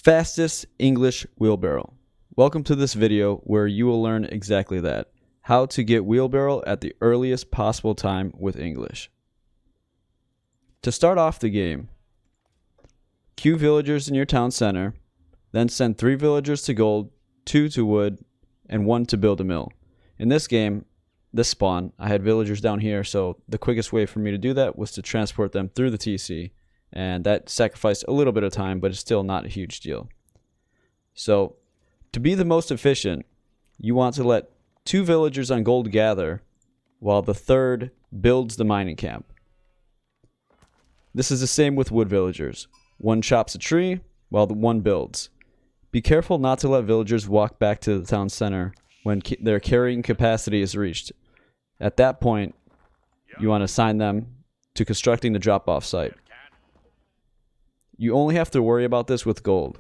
Fastest English wheelbarrow. Welcome to this video where you will learn exactly that. How to get wheelbarrow at the earliest possible time with English. To start off the game, queue villagers in your town center, then send 3 villagers to gold, 2 to wood, and 1 to build a mill. In this game, this spawn, I had villagers down here, so the quickest way for me to do that was to transport them through the TC. And that sacrificed a little bit of time, but it's still not a huge deal. So, to be the most efficient, you want to let 2 villagers on gold gather, while the 3rd builds the mining camp. This is the same with wood villagers. 1 chops a tree, while the 1 builds. Be careful not to let villagers walk back to the town center when their carrying capacity is reached. At that point, you want to assign them to constructing the drop-off site. You only have to worry about this with gold,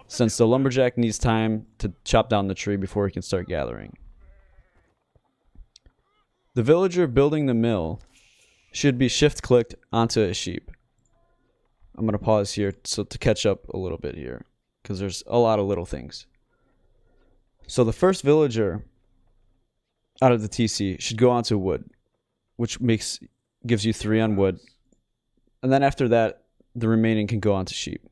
since the lumberjack needs time to chop down the tree before he can start gathering. The villager building the mill should be shift-clicked onto a sheep. I'm going to pause here to catch up a little bit here, because there's a lot of little things. So the first villager out of the TC should go onto wood, which gives you 3 on wood, and then after that, the remaining can go onto sheep.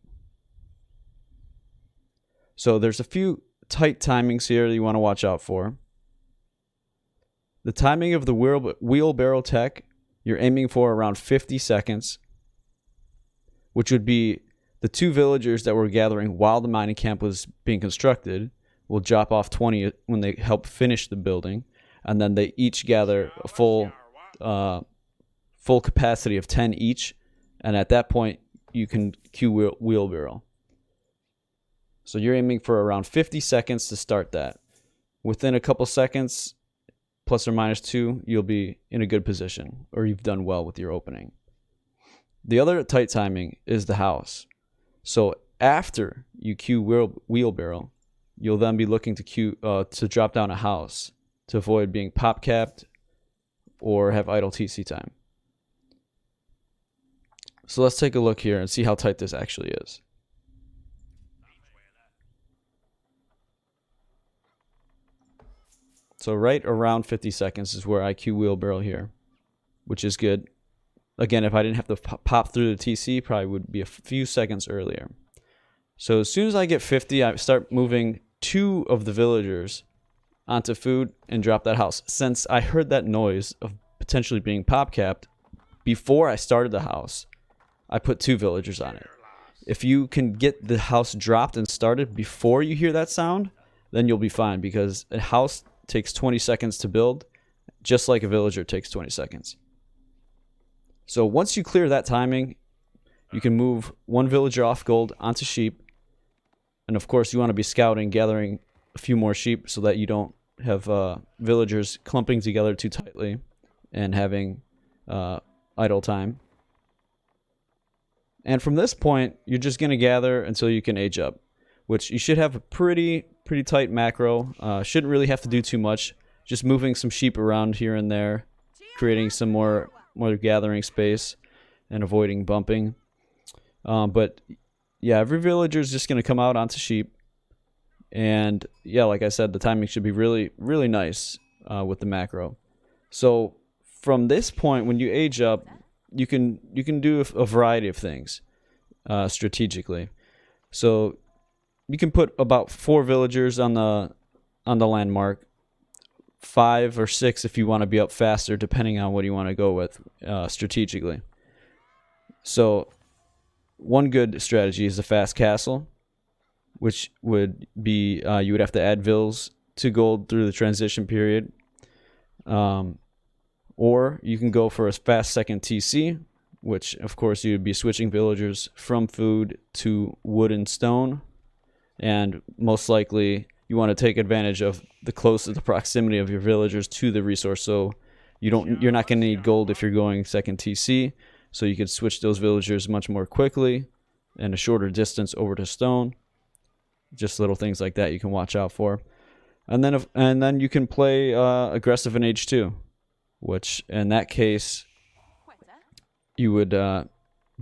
So there's a few tight timings here that you want to watch out for. The timing of the wheelbarrow tech, you're aiming for around 50 seconds, which would be the 2 villagers that were gathering while the mining camp was being constructed will drop off 20 when they help finish the building, and then they each gather a full capacity of 10 each, and at that point you can queue wheelbarrow. So you're aiming for around 50 seconds to start that. Within a couple seconds, plus or minus 2, you'll be in a good position, or you've done well with your opening. The other tight timing is the house. So after you queue wheelbarrow, you'll then be looking to drop down a house to avoid being pop capped or have idle TC time. So let's take a look here and see how tight this actually is. So right around 50 seconds is where I queue wheelbarrow here, which is good. Again, if I didn't have to pop through the TC, probably would be a few seconds earlier. So as soon as I get 50, I start moving 2 of the villagers onto food and drop that house. Since I heard that noise of potentially being pop capped before I started the house, I put 2 villagers on it. If you can get the house dropped and started before you hear that sound, then you'll be fine, because a house takes 20 seconds to build, just like a villager takes 20 seconds. So once you clear that timing, you can move 1 villager off gold onto sheep. And of course, you want to be scouting, gathering a few more sheep so that you don't have villagers clumping together too tightly and having idle time. And from this point, you're just going to gather until you can age up, which you should have a pretty tight macro. Shouldn't really have to do too much. Just moving some sheep around here and there, creating some more gathering space and avoiding bumping. But yeah, every villager is just going to come out onto sheep. And yeah, like I said, the timing should be really nice with the macro. So from this point, when you age up, you can do a variety of things strategically. So you can put about 4 villagers on the landmark, 5 or 6 if you want to be up faster, depending on what you want to go with strategically. So one good strategy is the fast castle, which would be you would have to add vills to gold through the transition period. Or you can go for a fast second TC, which of course you would be switching villagers from food to wood and stone. And most likely you want to take advantage of the proximity of your villagers to the resource, so you're not going to need gold if you're going second TC, so you could switch those villagers much more quickly and a shorter distance over to stone. Just little things like that you can watch out for. And then you can play aggressive in age 2, which in that case you would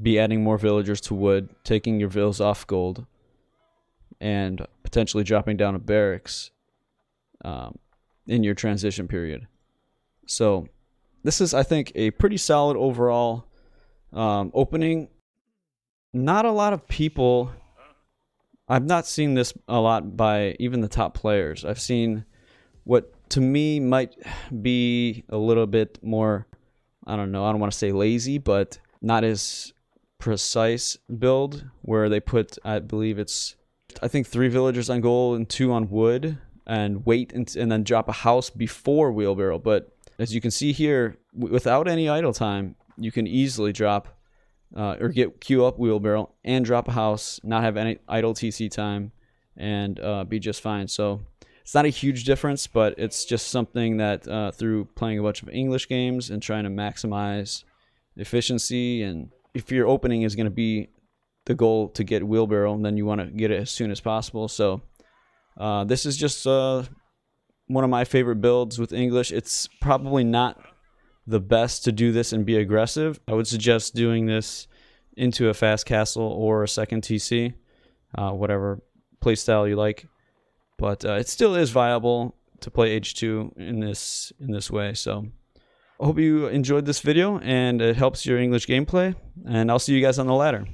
be adding more villagers to wood, taking your vills off gold, and potentially dropping down a barracks in your transition period. So this is, I think, a pretty solid overall opening. Not a lot of people, I've not seen this a lot by even the top players. I've seen what to me might be a little bit more, I don't know, I don't want to say lazy, but not as precise build, where they put, I think 3 villagers on goal and 2 on wood, and wait and then drop a house before wheelbarrow. But as you can see here, without any idle time, you can easily drop or queue up wheelbarrow and drop a house, not have any idle TC time, and be just fine. So it's not a huge difference, but it's just something that through playing a bunch of English games and trying to maximize efficiency, and if your opening is going to be the goal to get wheelbarrow, then you want to get it as soon as possible. So this is just one of my favorite builds with English. It's probably not the best to do this and be aggressive. I would suggest doing this into a fast castle or a second TC, whatever playstyle you like. But it still is viable to play H2 in this way. So I hope you enjoyed this video and it helps your English gameplay, and I'll see you guys on the ladder.